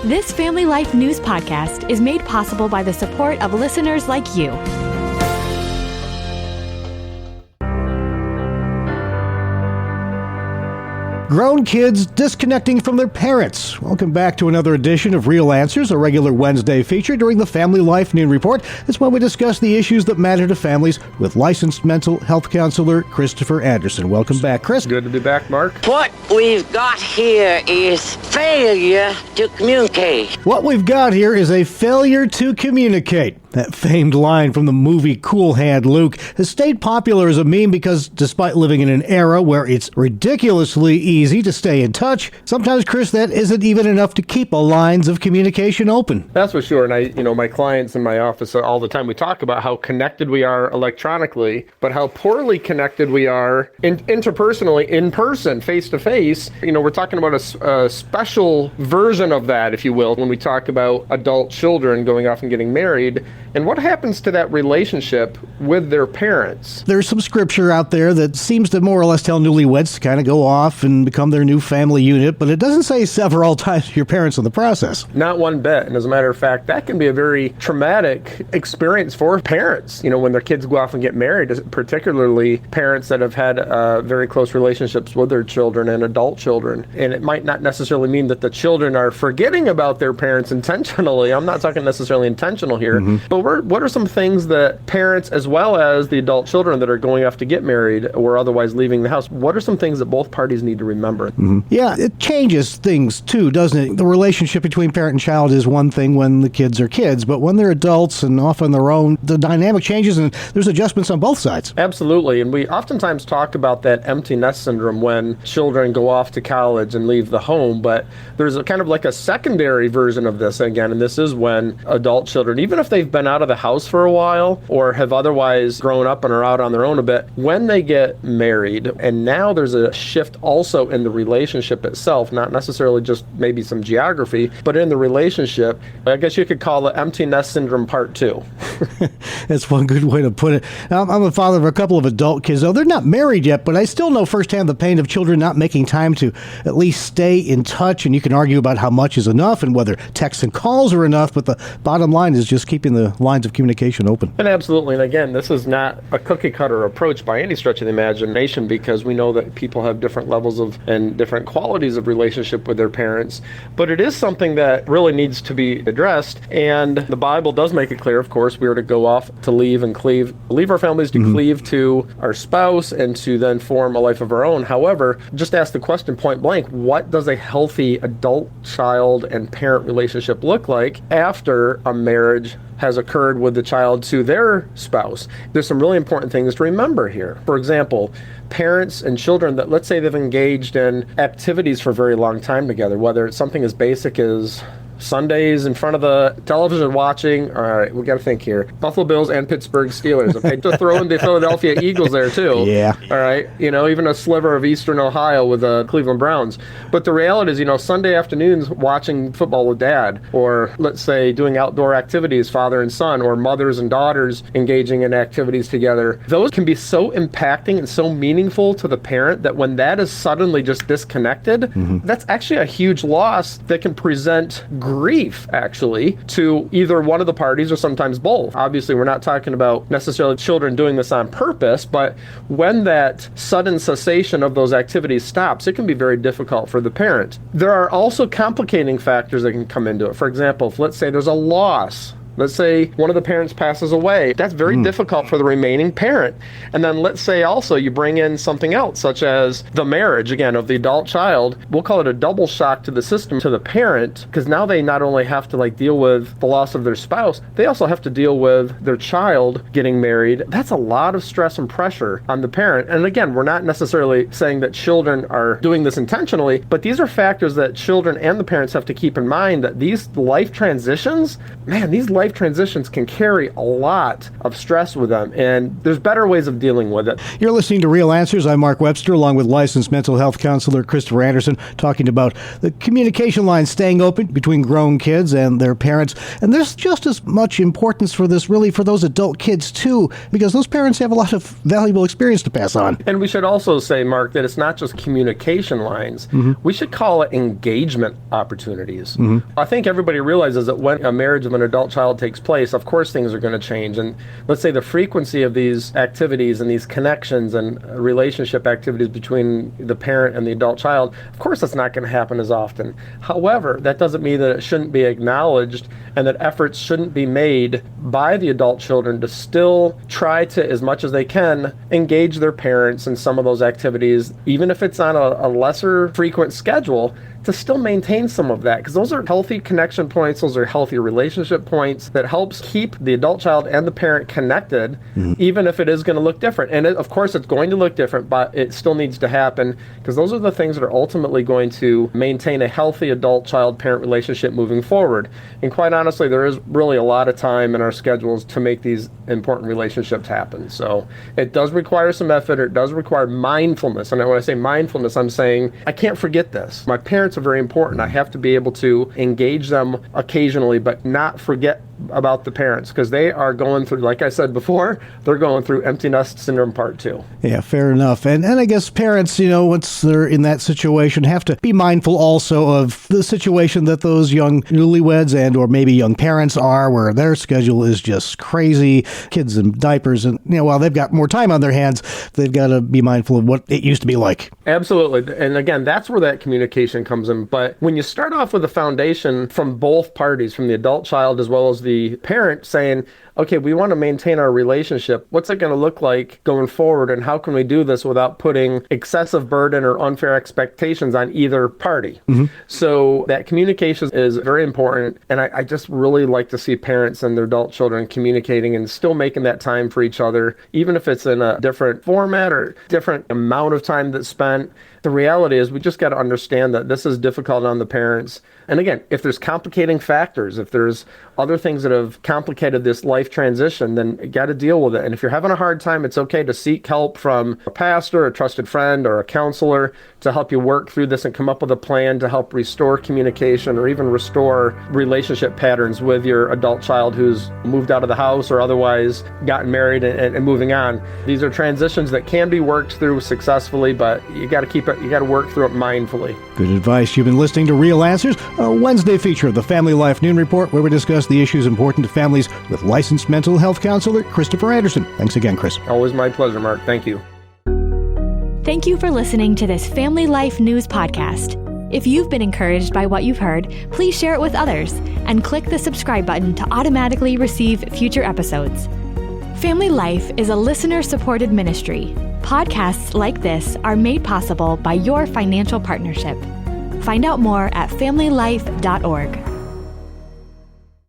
This Family Life News podcast is made possible by the support of listeners like you. Grown kids disconnecting from their parents. Welcome back to another edition of Real Answers, a regular Wednesday feature during the Family Life Noon Report. It's when we discuss the issues that matter to families with licensed mental health counselor Christopher Anderson. Welcome back, Chris. Good to be back, Mark. What we've got here is failure to communicate. What we've got here is a failure to communicate. That famed line from the movie Cool Hand Luke has stayed popular as a meme because despite living in an era where it's ridiculously easy to stay in touch, sometimes, Chris, that isn't even enough to keep lines of communication open. That's for sure. And my clients in my office all the time, we talk about how connected we are electronically, but how poorly connected we are interpersonally, in person, face to face. We're talking about a special version of that, if you will, when we talk about adult children going off and getting married. And what happens to that relationship with their parents? There's some scripture out there that seems to more or less tell newlyweds to kind of go off and become their new family unit, but it doesn't say sever all ties to your parents in the process. Not one bit. And as a matter of fact, that can be a very traumatic experience for parents, when their kids go off and get married, particularly parents that have had very close relationships with their children and adult children. And it might not necessarily mean that the children are forgetting about their parents intentionally. I'm not talking necessarily intentional here. But what are some things that parents, as well as the adult children that are going off to get married or otherwise leaving the house, what are some things that both parties need to remember? Yeah, it changes things too, doesn't it? The relationship between parent and child is one thing when the kids are kids, but when they're adults and off on their own, the dynamic changes and there's adjustments on both sides. Absolutely. And we oftentimes talk about that empty nest syndrome when children go off to college and leave the home, but there's kind of like a secondary version of this again, and this is when adult children, even if they've been out of the house for a while or have otherwise grown up and are out on their own a bit, when they get married, and now there's a shift also in the relationship itself, not necessarily just maybe some geography, but in the relationship, I guess you could call it empty nest syndrome part 2. That's one good way to put it. I'm a father of a couple of adult kids, though they're not married yet, but I still know firsthand the pain of children not making time to at least stay in touch, and you can argue about how much is enough and whether texts and calls are enough, but the bottom line is just keeping the lines of communication open. And absolutely, and again, this is not a cookie cutter approach by any stretch of the imagination, because we know that people have different levels of and different qualities of relationship with their parents, but it is something that really needs to be addressed. And the Bible does make it clear, of course, we are to go off to leave our families to cleave to our spouse and to then form a life of our own. However, just ask the question point blank, what does a healthy adult child and parent relationship look like after a marriage has occurred with the child to their spouse? There's some really important things to remember here. For example, parents and children that, let's say, they've engaged in activities for a very long time together, whether it's something as basic as Sundays in front of the television watching. All right, we got to think here. Buffalo Bills and Pittsburgh Steelers. Okay, to throw in the Philadelphia Eagles there too. Yeah. All right, even a sliver of Eastern Ohio with the Cleveland Browns. But the reality is, Sunday afternoons watching football with dad, or let's say doing outdoor activities, father and son, or mothers and daughters engaging in activities together. Those can be so impacting and so meaningful to the parent that when that is suddenly just disconnected, that's actually a huge loss that can present grief, actually, to either one of the parties or sometimes both. Obviously, we're not talking about necessarily children doing this on purpose, but when that sudden cessation of those activities stops, it can be very difficult for the parent. There are also complicating factors that can come into it. For example, if let's say there's a loss. Let's say one of the parents passes away. That's very difficult for the remaining parent. And then let's say also you bring in something else, such as the marriage, again, of the adult child. We'll call it a double shock to the system, to the parent, because now they not only have to deal with the loss of their spouse, they also have to deal with their child getting married. That's a lot of stress and pressure on the parent. And again, we're not necessarily saying that children are doing this intentionally, but these are factors that children and the parents have to keep in mind, that these life transitions, these life life transitions can carry a lot of stress with them, and there's better ways of dealing with it. You're listening to Real Answers. I'm Mark Webster, along with licensed mental health counselor Christopher Anderson, talking about the communication line staying open between grown kids and their parents. And there's just as much importance for this, really, for those adult kids, too, because those parents have a lot of valuable experience to pass on. And we should also say, Mark, that it's not just communication lines. We should call it engagement opportunities. I think everybody realizes that when a marriage of an adult child takes place, of course things are going to change. And let's say the frequency of these activities and these connections and relationship activities between the parent and the adult child, of course that's not going to happen as often. However, that doesn't mean that it shouldn't be acknowledged and that efforts shouldn't be made by the adult children to still try to, as much as they can, engage their parents in some of those activities, even if it's on a lesser frequent schedule, to still maintain some of that, because those are healthy connection points, those are healthy relationship points that helps keep the adult child and the parent connected, even if it is going to look different. And of course it's going to look different, but it still needs to happen, because those are the things that are ultimately going to maintain a healthy adult child parent relationship moving forward. And quite honestly, there is really a lot of time in our schedules to make these important relationships happen. So it does require some effort, it does require mindfulness. And when I say mindfulness, I'm saying I can't forget this. My parents are very important. I have to be able to engage them occasionally, but not forget about the parents, because they are going through, like I said before, they're going through empty nest syndrome part 2. Yeah, fair enough. And I guess parents, once they're in that situation, have to be mindful also of the situation that those young newlyweds and or maybe young parents are, where their schedule is just crazy, kids in diapers, and while they've got more time on their hands, they've got to be mindful of what it used to be like. Absolutely. And again, that's where that communication comes in. But when you start off with a foundation from both parties, from the adult child as well as the parent, saying, okay, we want to maintain our relationship. What's it going to look like going forward, and how can we do this without putting excessive burden or unfair expectations on either party? So that communication is very important, and I just really like to see parents and their adult children communicating and still making that time for each other, even if it's in a different format or different amount of time that's spent. The reality is we just got to understand that this is difficult on the parents. And again, if there's complicating factors, if there's other things that have complicated this life transition, then you got to deal with it. And if you're having a hard time, it's okay to seek help from a pastor, a trusted friend, or a counselor to help you work through this and come up with a plan to help restore communication or even restore relationship patterns with your adult child who's moved out of the house or otherwise gotten married and moving on. These are transitions that can be worked through successfully, but you got to work through it mindfully. Good advice. You've been listening to Real Answers, a Wednesday feature of the Family Life Noon Report, where we discuss the issues important to families with licensed mental health counselor Christopher Anderson. Thanks again, Chris. Always my pleasure, Mark. Thank you. Thank you for listening to this Family Life News podcast. If you've been encouraged by what you've heard, please share it with others and click the subscribe button to automatically receive future episodes. Family Life is a listener-supported ministry. Podcasts like this are made possible by your financial partnership. Find out more at familylife.org.